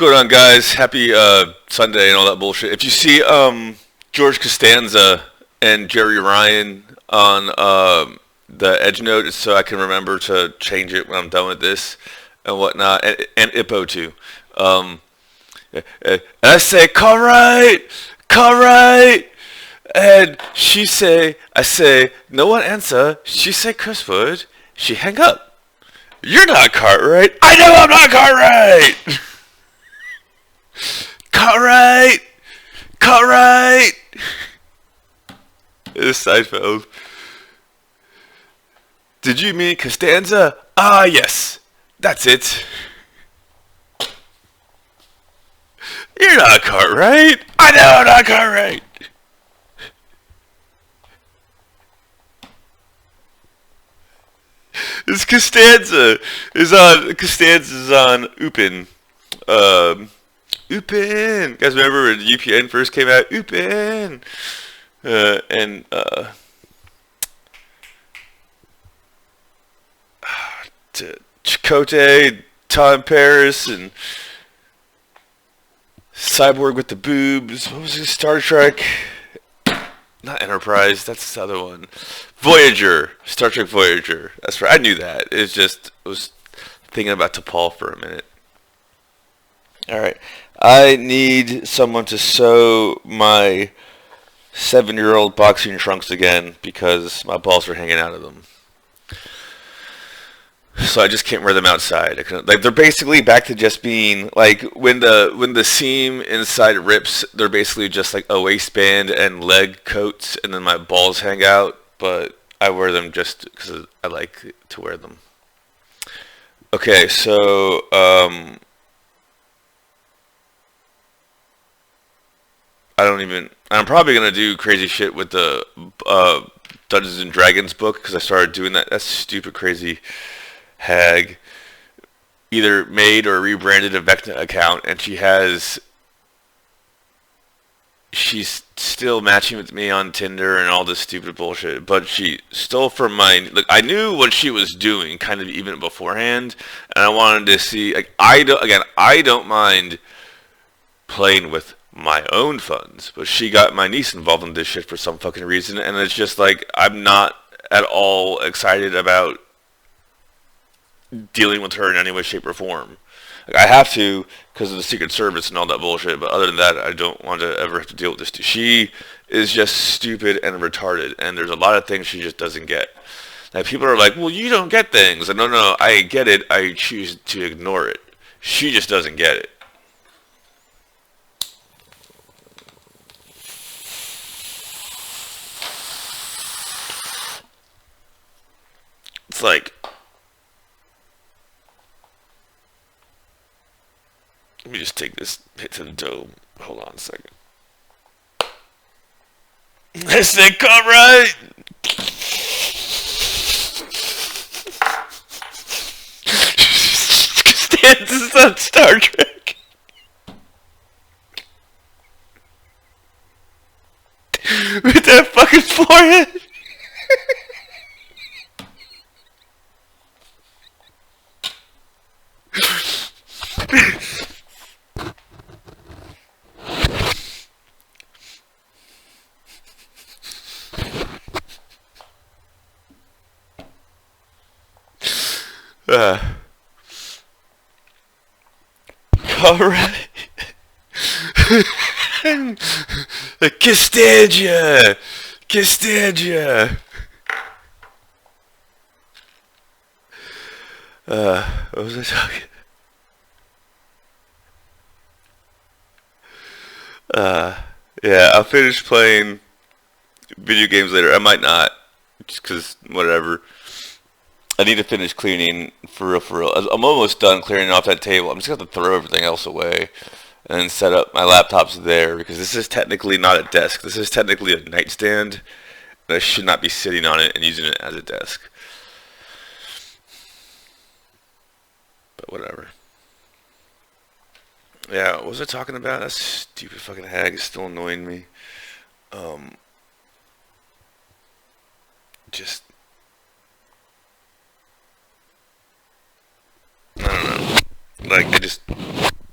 going on, guys? Happy Sunday and all that bullshit. If you see George Costanza and Jerry Ryan on the Edge Note, it's so I can remember to change it when I'm done with this and whatnot, and Ippo too. Um, and I say, call right, and I say, no one answer. She say, Cursword. She hang up. You're not Cartwright. I know I'm not Cartwright. Cartwright! Cartwright! It is Seinfeld. Did you mean Costanza? Ah, yes. That's it. You're not Cartwright. I know I'm not Cartwright. This Costanza's on Upin. Upin! Guys, remember when UPN first came out? Upin! And Chakotay, Tom Paris, and Cyborg with the boobs. What was it? Star Trek? Not Enterprise. That's the other one. Voyager. Star Trek Voyager. That's right. I knew that. I was thinking about T'Pol for a minute. Alright. I need someone to sew my 7-year-old boxing trunks again because my balls are hanging out of them. So I just can't wear them outside. They're basically back to just being like when the seam inside rips, they're basically just like a waistband and leg coats, and then my balls hang out. But I wear them just because I like to wear them. Okay, so I'm probably gonna do crazy shit with the Dungeons and Dragons book because I started doing that. That stupid crazy hag either made or rebranded a Vecna account, and she's still matching with me on Tinder and all this stupid bullshit. But she stole from I knew what she was doing kind of even beforehand, and I wanted to see. Like I don't mind playing with my own funds, but she got my niece involved in this shit for some fucking reason, and it's just like I'm not at all excited about dealing with her in any way, shape, or form. Like I have to because of the Secret Service and all that bullshit, but other than that, I don't want to ever have to deal with this. She is just stupid and retarded, and there's a lot of things she just doesn't get. Now people are like, well, you don't get things. And no, I get it. I choose to ignore it. She just doesn't get it. It's like, let me just take this hit to the dome. Hold on a second. I said, come right. Stanzas on Star Trek. With that fucking forehead. Alright. Costanza. What was I talking? Yeah, I'll finish playing video games later. I might not, just because whatever. I need to finish cleaning for real. I'm almost done clearing off that table. I'm just going to have to throw everything else away and then set up my laptops there because this is technically not a desk. This is technically a nightstand, and I should not be sitting on it and using it as a desk. But whatever. Yeah, what was I talking about? That stupid fucking hag is still annoying me. Just I don't know. Like,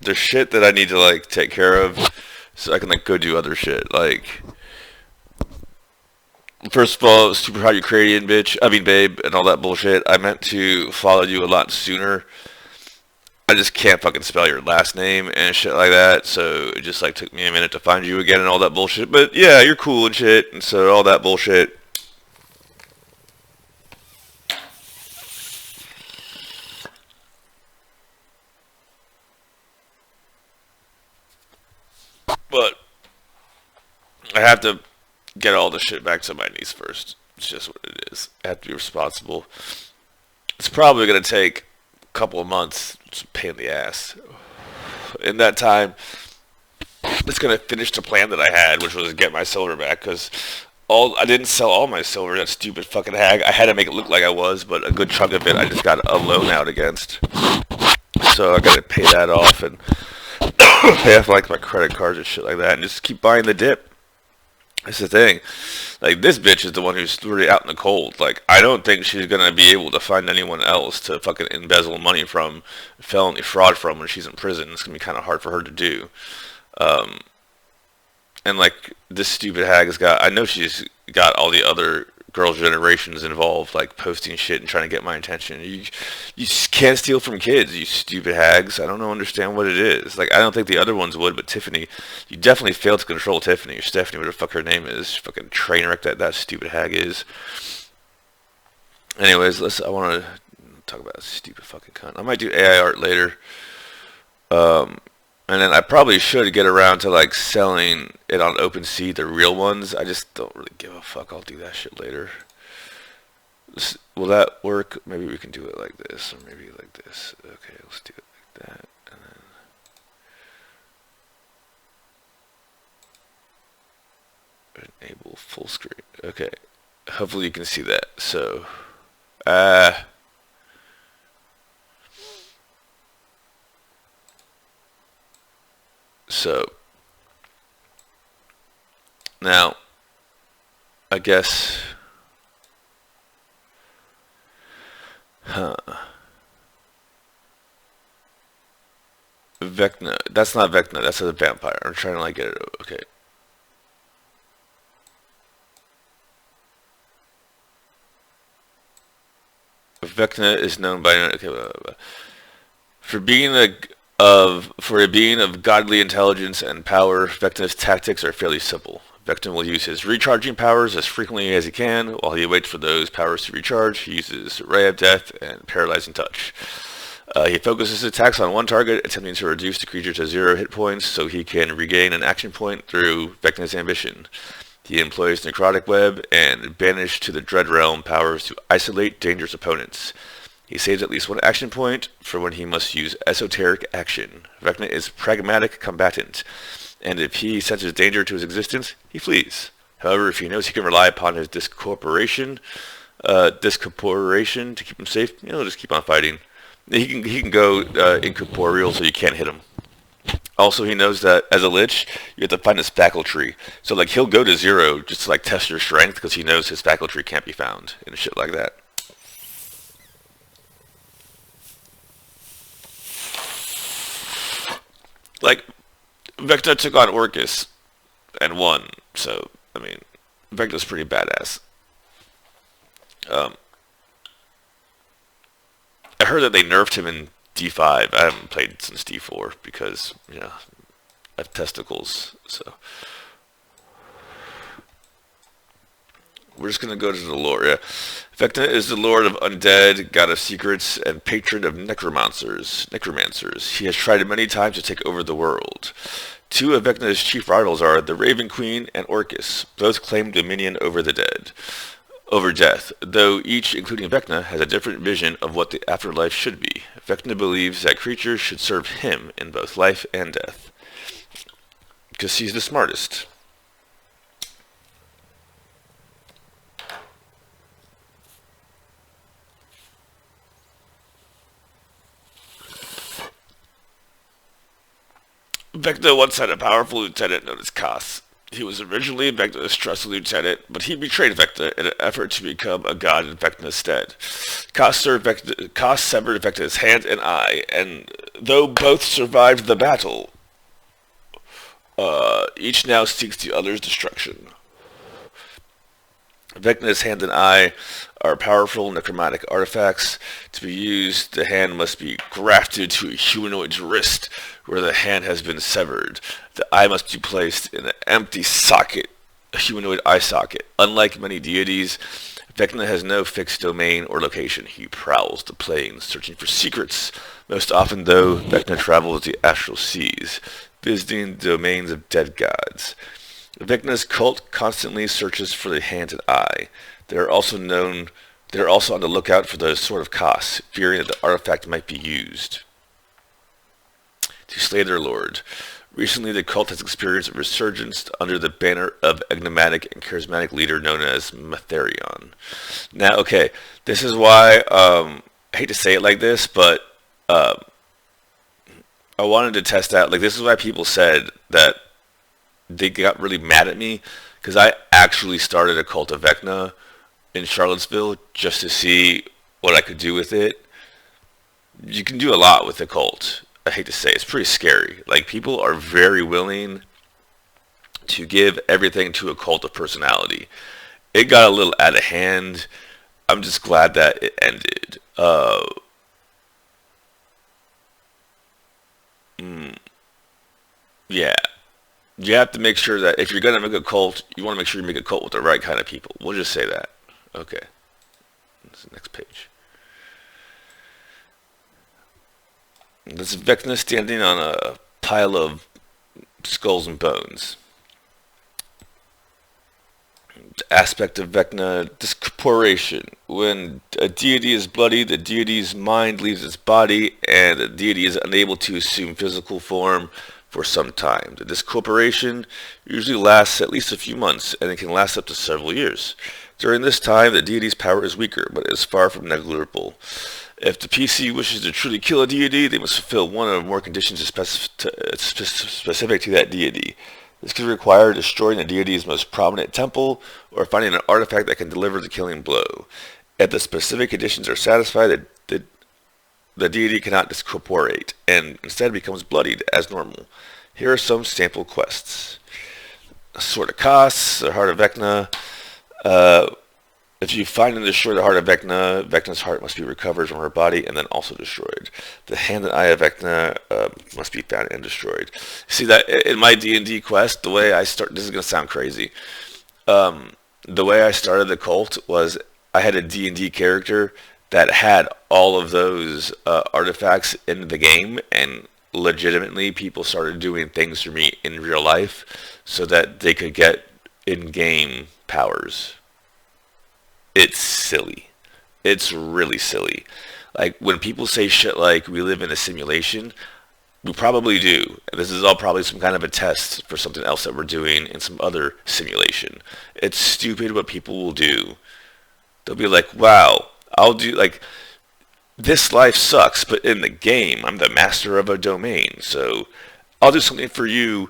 there's shit that I need to like take care of, so I can like go do other shit. Like, first of all, super hot Ukrainian bitch. I mean, babe, and all that bullshit. I meant to follow you a lot sooner. I just can't fucking spell your last name and shit like that. So it just like took me a minute to find you again and all that bullshit. But yeah, you're cool and shit. And so all that bullshit. But I have to get all the shit back to my niece first. It's just what it is. I have to be responsible. It's probably gonna take a couple of months. It's a pain in the ass. In that time, it's gonna finish the plan that I had, which was get my silver back. Cause I didn't sell all my silver. That stupid fucking hag. I had to make it look like I was, but a good chunk of it I just got a loan out against. So I gotta pay that off and pay off like my credit cards and shit like that, and just keep buying the dip. That's the thing. Like, this bitch is the one who's really out in the cold. Like, I don't think she's gonna be able to find anyone else to fucking embezzle money from, felony fraud from when she's in prison. It's gonna be kind of hard for her to do. Um, and like, this stupid hag has got, I know she's got all the other girls' generations involved, like posting shit and trying to get my attention. You just can't steal from kids, you stupid hags. I don't know, understand what it is. Like, I don't think the other ones would, but Tiffany, you definitely failed to control Tiffany or Stephanie, whatever the fuck her name is. Fucking train wreck that stupid hag is. Anyways, I want to talk about a stupid fucking cunt. I might do AI art later. And then I probably should get around to like selling it on OpenSea, the real ones. I just don't really give a fuck. I'll do that shit later. Will that work? Maybe we can do it like this, or maybe like this. Okay, let's do it like that. And then enable full screen. Okay, hopefully you can see that. So, so now I guess, Vecna. That's not Vecna. That's a vampire. I'm trying to like get it. Okay. Vecna is known by okay, blah, blah, blah. For being for a being of godly intelligence and power, Vecna's tactics are fairly simple. Vecna will use his recharging powers as frequently as he can. While he waits for those powers to recharge, he uses Ray of Death and Paralyzing Touch. He focuses his attacks on one target, attempting to reduce the creature to 0 hit points so he can regain an action point through Vecna's ambition. He employs Necrotic Web and Banish to the Dread Realm powers to isolate dangerous opponents. He saves at least one action point for when he must use Esoteric Action. Vecna is pragmatic combatant, and if he senses danger to his existence, he flees. However, if he knows he can rely upon his discorporation to keep him safe, he'll just keep on fighting. He can go incorporeal, so you can't hit him. Also, he knows that as a lich, you have to find his faculty. So, like, he'll go to 0 just to, like, test your strength because he knows his faculty can't be found and shit like that. Like, Vecna took on Orcus and won. So, I mean, Vecna's pretty badass. I heard that they nerfed him in D5. I haven't played since D4 because, you know, I have testicles, so. We're just going to go to the lore, yeah. Vecna is the lord of undead, god of secrets, and patron of necromancers. He has tried many times to take over the world. Two of Vecna's chief rivals are the Raven Queen and Orcus. Both claim dominion over death, though each, including Vecna, has a different vision of what the afterlife should be. Vecna believes that creatures should serve him in both life and death, because he's the smartest. Vecna once had a powerful lieutenant known as Kas. He was originally Vecna's trusted lieutenant, but he betrayed Vecna in an effort to become a god in Vecna's stead. Koss severed Vecna's hand and eye, and though both survived the battle, each now seeks the other's destruction. Vecna's hand and eye are powerful necromantic artifacts. To be used, the hand must be grafted to a humanoid's wrist, where the hand has been severed. The eye must be placed in an empty socket, a humanoid eye socket. Unlike many deities, Vecna has no fixed domain or location. He prowls the plains, searching for secrets. Most often, though, Vecna travels the astral seas, visiting the domains of dead gods. Vecna's cult constantly searches for the hand and eye. They are also on the lookout for the Sword of Koss, fearing that the artifact might be used to slay their lord. Recently, the cult has experienced a resurgence under the banner of enigmatic and charismatic leader known as Matherion. Now, okay, this is why I hate to say it like this, but I wanted to test out. Like, this is why people said that they got really mad at me, because I actually started a cult of Vecna in Charlottesville just to see what I could do with it. You can do a lot with a cult. I hate to say it's pretty scary. Like, people are very willing to give everything to a cult of personality. It got a little out of hand. I'm just glad that it ended. Yeah. You have to make sure that if you're going to make a cult, you want to make sure you make a cult with the right kind of people. We'll just say that. Okay. That's the next page. This is Vecna standing on a pile of skulls and bones. The aspect of Vecna, discorporation. When a deity is bloody, the deity's mind leaves its body, and the deity is unable to assume physical form for some time. The discorporation usually lasts at least a few months, and it can last up to several years. During this time, the deity's power is weaker, but is far from negligible. If the PC wishes to truly kill a deity, they must fulfill one or more conditions specific to that deity. This could require destroying the deity's most prominent temple, or finding an artifact that can deliver the killing blow. If the specific conditions are satisfied, the deity cannot discorporate, and instead becomes bloodied as normal. Here are some sample quests. A Sword of Koss, the Heart of Vecna. If you find and destroy the Heart of Vecna, Vecna's heart must be recovered from her body and then also destroyed. The Hand and Eye of Vecna must be found and destroyed. See that in my D&D quest, the way I start, this is going to sound crazy. The way I started the cult was I had a D&D character that had all of those artifacts in the game, and legitimately people started doing things for me in real life so that they could get in-game powers. It's silly. It's really silly. Like, when people say shit like, we live in a simulation, we probably do. This is all probably some kind of a test for something else that we're doing in some other simulation. It's stupid what people will do. They'll be like, wow, I'll do, like, this life sucks, but in the game, I'm the master of a domain, so I'll do something for you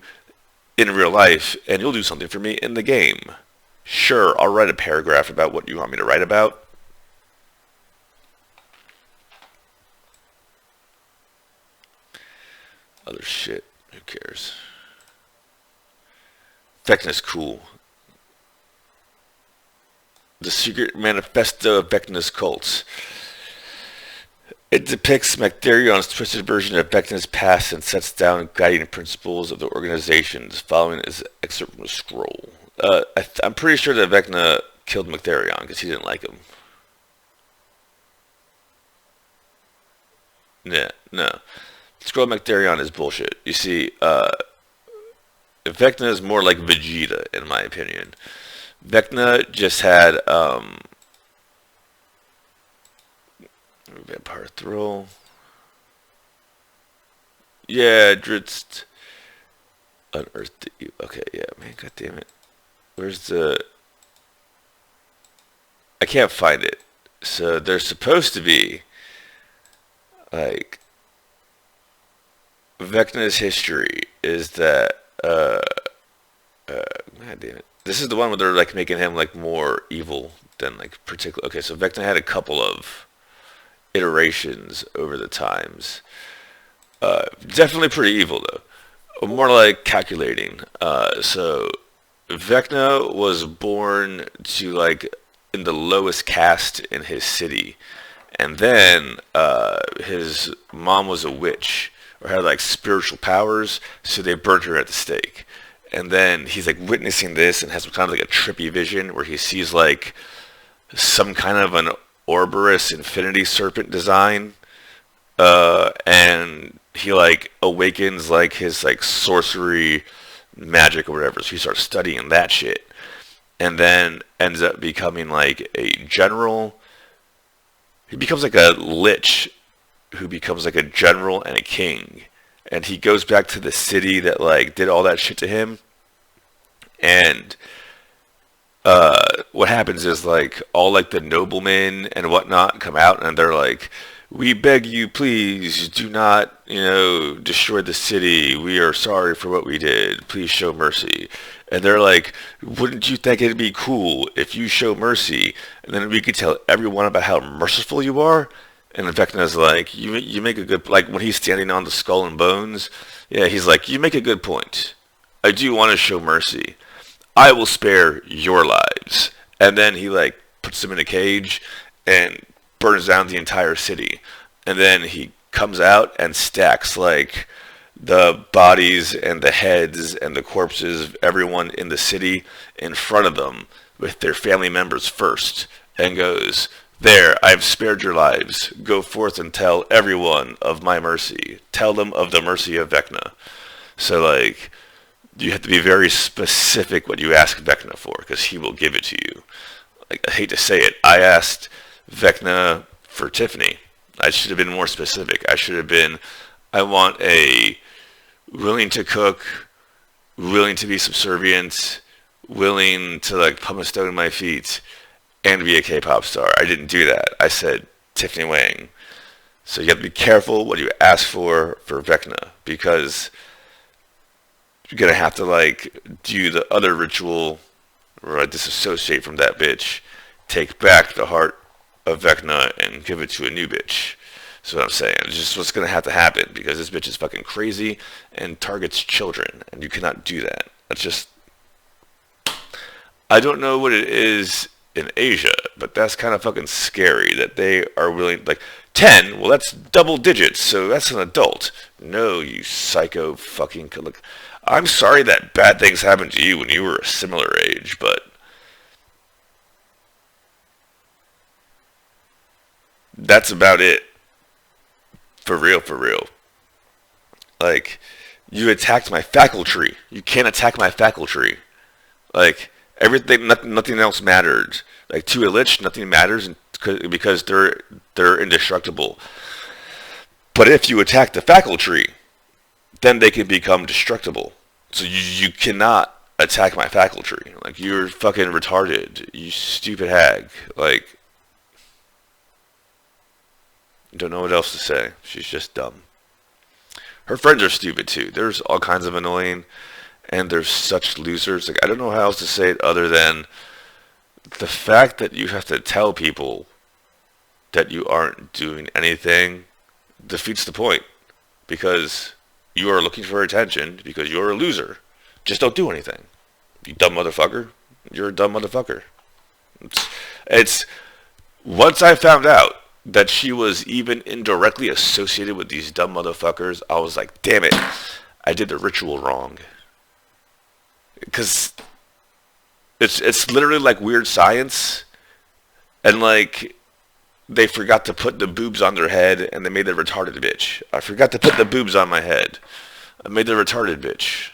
in real life, and you'll do something for me in the game. Sure, I'll write a paragraph about what you want me to write about. Other shit, who cares? Vecna's cool. The Secret Manifesto of Vecna's Cults. It depicts Mactherion's twisted version of Vecna's past and sets down guiding principles of the organizations. Following is an excerpt from the scroll. I'm pretty sure that Vecna killed Mactherion because he didn't like him. Yeah, no. Scroll Mactherion is bullshit. You see, Vecna is more like Vegeta, in my opinion. Vecna just had, Vampire Thrill. Yeah, Dritz unearthed you. Okay, yeah, man, god damn it. Where's the... I can't find it. So there's supposed to be, like, Vecna's history is that God damn it. This is the one where they're like making him like more evil than like particular. Okay, so Vecna had a couple of iterations over the times. Definitely pretty evil though. More like calculating. So Vecna was born to like in the lowest caste in his city, and then his mom was a witch or had like spiritual powers, so they burnt her at the stake. And then he's like witnessing this and has kind of like a trippy vision where he sees like some kind of an Ouroboros infinity serpent design, and he like awakens like his like sorcery magic or whatever. So he starts studying that shit, and then ends up becoming like a general. He becomes like a lich who becomes like a general and a king, and he goes back to the city that like did all that shit to him. And what happens is like all like the noblemen and whatnot come out and they're like, we beg you, please do not, destroy the city. We are sorry for what we did. Please show mercy. And they're like, wouldn't you think it'd be cool if you show mercy and then we could tell everyone about how merciful you are? And Vecna's like, you make a good, like when he's standing on the skull and bones, yeah, he's like, you make a good point. I do want to show mercy. I will spare your lives. And then he like puts them in a cage and burns down the entire city. And then he comes out and stacks like the bodies and the heads and the corpses of everyone in the city in front of them with their family members first and goes, there, I've spared your lives. Go forth and tell everyone of my mercy. Tell them of the mercy of Vecna. So like, you have to be very specific what you ask Vecna for, because he will give it to you. Like, I hate to say it, I asked Vecna for Tiffany. I should have been more specific. I should have been, I want a willing to cook, willing to be subservient, willing to like pump a stone in my feet, and be a K-pop star. I didn't do that. I said Tiffany Wang. So you have to be careful what you ask for Vecna, because you're going to have to like do the other ritual where I disassociate from that bitch, take back the heart of Vecna and give it to a new bitch. That's what I'm saying. It's just what's going to have to happen, because this bitch is fucking crazy and targets children, and you cannot do that. That's just, I don't know what it is in Asia, but that's kind of fucking scary that they are willing, like, 10, well, that's double digits, so that's an adult. No, you psycho fucking, look, I'm sorry that bad things happened to you when you were a similar age, but that's about it. For real, for real. Like, you attacked my faculty. You can't attack my faculty. Like, everything, nothing else mattered. Like, to a lich, nothing matters because they're indestructible. But if you attack the faculty, then they can become destructible. So you cannot attack my faculty. Like, you're fucking retarded. You stupid hag. Like, don't know what else to say. She's just dumb. Her friends are stupid too. There's all kinds of annoying, and they're such losers. Like, I don't know how else to say it other than the fact that you have to tell people that you aren't doing anything defeats the point, because you are looking for attention because you're a loser. Just don't do anything. You dumb motherfucker. You're a dumb motherfucker. It's once I found out that she was even indirectly associated with these dumb motherfuckers, I was like, damn it, I did the ritual wrong. Because it's literally like Weird Science, and like they forgot to put the boobs on their head, and they made the retarded bitch. I forgot to put the boobs on my head. I made the retarded bitch.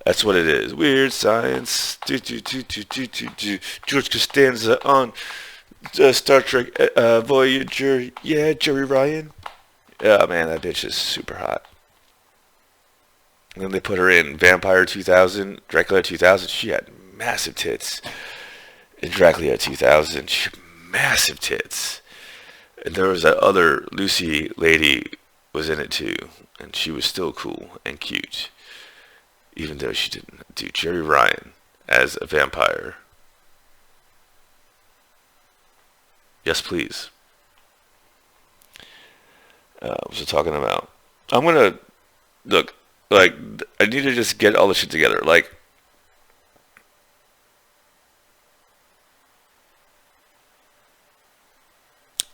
That's what it is. Weird Science. George Costanza on Star Trek Voyager. Yeah, Jerry Ryan. Yeah, man, that bitch is super hot. And then they put her in Vampire 2000, Dracula 2000. She had massive tits. In Dracula 2000, she had massive tits. And there was that other Lucy lady was in it too, and she was still cool and cute. even though she didn't. Dude, Jerry Ryan as a vampire. Yes, please. What was I talking about? I'm gonna look. Like, I need to just get all this shit together. Like,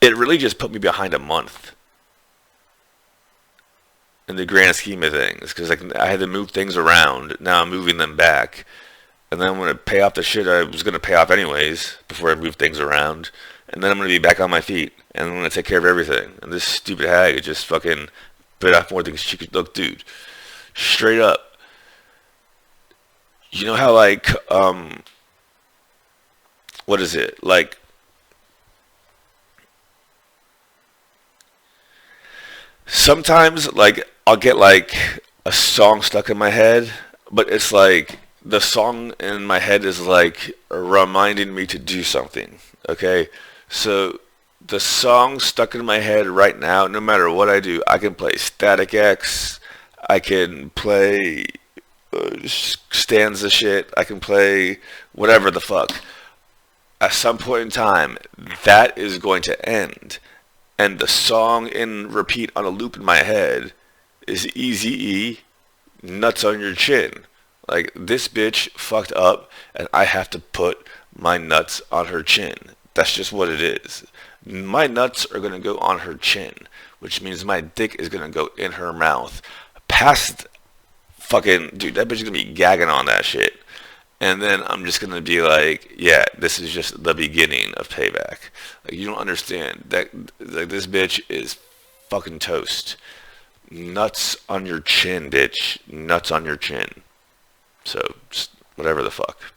it really just put me behind a month in the grand scheme of things, because like I had to move things around. Now I'm moving them back, and then I'm gonna pay off the shit I was gonna pay off anyways before I move things around, and then I'm gonna be back on my feet, and I'm gonna take care of everything. And this stupid hag is just fucking bit off more things she could. Look, dude, straight up. You know how like what is it like? Sometimes like I'll get like a song stuck in my head, but it's like the song in my head is like reminding me to do something. Okay, so the song stuck in my head right now, no matter what I do, I can play Static X, I can play stanza shit, I can play whatever the fuck. At some point in time, that is going to end, and the song in repeat on a loop in my head is Easy E, Nuts on Your Chin. Like, this bitch fucked up, and I have to put my nuts on her chin. That's just what it is. My nuts are gonna go on her chin, which means my dick is gonna go in her mouth. Past fucking, dude, that bitch is gonna be gagging on that shit. And then I'm just gonna be like, yeah, this is just the beginning of payback. Like, you don't understand that, like, this bitch is fucking toast. Nuts on your chin, bitch. Nuts on your chin. So, just whatever the fuck.